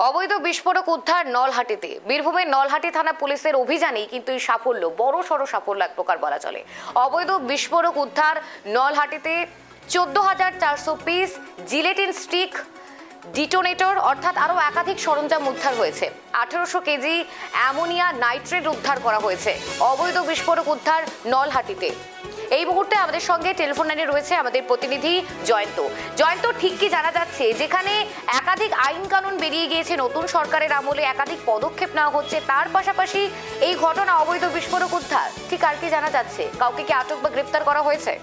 অবৈধ বিস্ফোরক উদ্ধার নলহাটিতে। বীরভূমের নলহাটি থানা পুলিশের অভিযানেই কিন্তু এই সাফল্য, বড় সড় সাফল্য এক প্রকার বলা চলে। অবৈধ বিস্ফোরক উদ্ধার নলহাটিতে 14,400 পিস জিলেটিন স্টিক, ডিটোনেটর অর্থাৎ আরও একাধিক সরঞ্জাম উদ্ধার হয়েছে। 1800 কেজি অ্যামোনিয়া নাইট্রেট উদ্ধার করা হয়েছে। অবৈধ বিস্ফোরক উদ্ধার নলহাটিতে। এই মুহূর্তে আমাদের সঙ্গে টেলিফোন লাইনে রয়েছে আমাদের প্রতিনিধি জয়ন্ত। জয়ন্ত, ঠিক কি জানা যাচ্ছে, যেখানে একাধিক আইন কানুন বেরিয়ে গিয়েছে নতুন সরকারের আমলে, একাধিক পদক্ষেপ নেওয়া হচ্ছে, তার পাশাপাশি এই ঘটনা অবৈধ বিস্ফোরক উদ্ধার, ঠিক আর কি জানা যাচ্ছে? কাউকে কি আটক বা গ্রেপ্তার করা হয়েছে?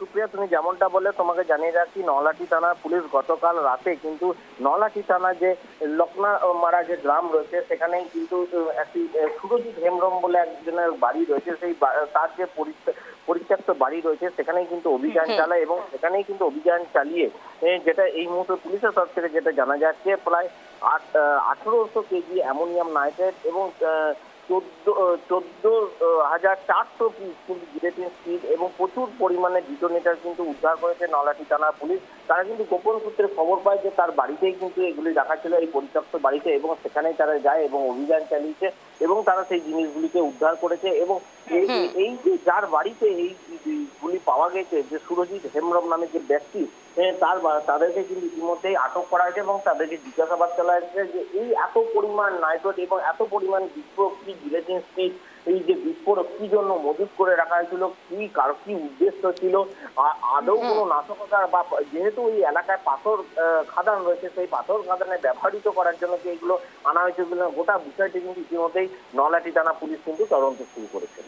সুপ্রিয়া, তুমি যেমনটা বললে, তোমাকে জানিয়ে রাখি, নলহাটি থানার পুলিশ গতকাল রাতে কিন্তু নলহাটি থানা যে লকনা মারা যে গ্রাম রয়েছে সেখানেই কিন্তু একটি সুরজিৎ হেমব্রম বলে একজনের বাড়ি রয়েছে, সেই তার যে পরিত্যক্ত বাড়ি রয়েছে সেখানেই কিন্তু অভিযান চালায় এবং সেখানেই কিন্তু অভিযান চালিয়ে যেটা এই মুহূর্তে পুলিশের তরফ থেকে যেটা জানা যাচ্ছে, প্রায় 1800 কেজি অ্যামোনিয়াম নাইট্রেট এবং 14,400 পিস কিন্তু জিলেটিন স্টিক এবং প্রচুর পরিমাণে ডিটোনেটর কিন্তু উদ্ধার করেছে নলহাটি থানার পুলিশ। তারা কিন্তু গোপন সূত্রে খবর পায় যে তার বাড়িতেই কিন্তু এগুলি রাখা ছিল, এই পরিত্যক্ত বাড়িতে, এবং সেখানেই তারা যায় এবং অভিযান চালিয়েছে এবং তারা সেই জিনিসগুলিকে উদ্ধার করেছে। এবং এই যে যার বাড়িতে এইগুলি পাওয়া গেছে, যে সুরজিৎ হেমব্রম নামে যে ব্যক্তি, তাদেরকে কিন্তু ইতিমধ্যেই আটক করা হয়েছে এবং তাদেরকে জিজ্ঞাসাবাদ চলা হয়েছে যে এই এত পরিমাণ নাইট্রেট এবং এত পরিমাণ বিস্ফোরক কি জিলেটিন স্টিক, এই যে বিস্ফোরক কি জন্য মজুত করে রাখা হয়েছিল, কার কি উদ্দেশ্য ছিল, আদৌ কোনো নাশকতা, বা যেহেতু এই এলাকায় পাথর খাদান রয়েছে, সেই পাথর খাদানে ব্যবহৃত করার জন্য কি এগুলো আনা হয়েছে, গোটা বিষয়টি কিন্তু ইতিমধ্যেই নলহাটি থানা পুলিশ কিন্তু তদন্ত শুরু করেছে।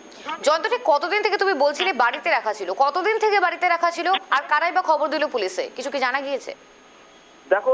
যন্ত্রটি কতদিন থেকে তুমি বলছিলে বাড়িতে রাখা ছিল, কতদিন থেকে বাড়িতে রাখা ছিল, আর কারাই বা খবর দিল পুলিশে, কিছু কি জানা গিয়েছে? দেখো,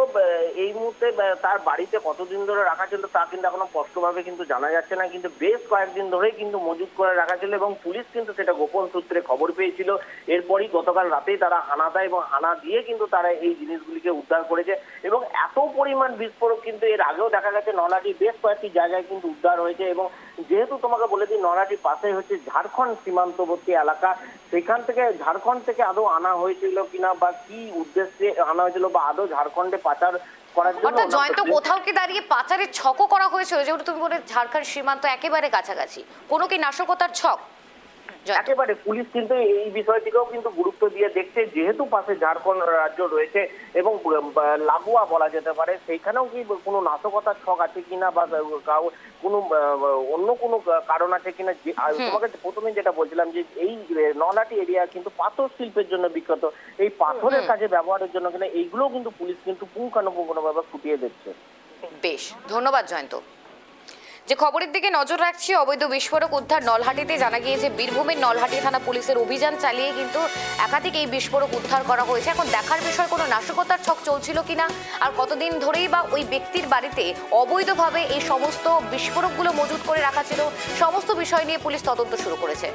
এই মুহূর্তে তার বাড়িতে কতদিন ধরে রাখা ছিল তা কিন্তু এখনো স্পষ্টভাবে কিন্তু জানা যাচ্ছে না, কিন্তু বেশ কয়েকদিন ধরেই কিন্তু মজুত করে রাখা ছিল এবং পুলিশ কিন্তু সেটা গোপন সূত্রে খবর পেয়েছিল। এরপরই গতকাল রাতেই তারা হানা দেয় এবং হানা দিয়ে কিন্তু তারা এই জিনিসগুলিকে উদ্ধার করেছে এবং এত পরিমাণ বিস্ফোরক কিন্তু এর আগেও দেখা গেছে নলহাটির বেশ কয়েকটি জায়গায় কিন্তু উদ্ধার হয়েছে। এবং যেহেতু তোমাকে বলে দিই, নলহাটির পাশে হচ্ছে ঝাড়খণ্ড সীমান্তবর্তী এলাকা, সেখান থেকে ঝাড়খণ্ড থেকে আদৌ আনা হয়েছিল কিনা বা কি উদ্দেশ্যে আনা হয়েছিল, বা আদৌ ঝাড়খণ্ডে পাচার করার জন্য, অর্থাৎ জয়ন্ত, কোথাও কি দাঁড়িয়ে পাচারের ছকও করা হয়েছিল? যেহেতু তুমি বলে ঝাড়খণ্ড সীমান্ত একেবারে কাছাকাছি, কোনো কি নাশকতার ছক? একেবারে পুলিশ কিন্তু এই বিষয়টিকেও কিন্তু গুরুত্ব দিয়ে দেখছে, যেহেতু পাশে ঝাড়খণ্ড রাজ্য রয়েছে এবং লাগোয়া বলা যেতে পারে, সেইখানেও কি কোনো নাশকতার ছক আছে কিনা বা কোনো অন্য কোনো কারণ আছে কিনা। তোমাকে প্রথমে যেটা বলছিলাম যে এই নলহাটি এরিয়া কিন্তু পাথর শিল্পের জন্য বিখ্যাত, এই পাথরের কাজে ব্যবহারের জন্য কিনা এইগুলোও কিন্তু পুলিশ কিন্তু পুঙ্খানুপুঙ্খভাবে ফুটিয়ে দিচ্ছে। বেশ, ধন্যবাদ জয়ন্ত। যে খবরের দিকে নজর রাখছি, অবৈধ বিস্ফোরক উদ্ধার নলহাটিতে। জানা গিয়েছে বীরভূমের নলহাটি থানা পুলিশের অভিযান চালিয়ে কিন্তু একাধিক এই বিস্ফোরক উদ্ধার করা হয়েছে। এখন দেখার বিষয় কোনো নাশকতার ছক চলছিল কিনা, আর কতদিন ধরেই বা ওই ব্যক্তির বাড়িতে অবৈধভাবে এই সমস্ত বিস্ফোরকগুলো মজুত করে রাখা ছিল, সমস্ত বিষয় নিয়ে পুলিশ তদন্ত শুরু করেছে।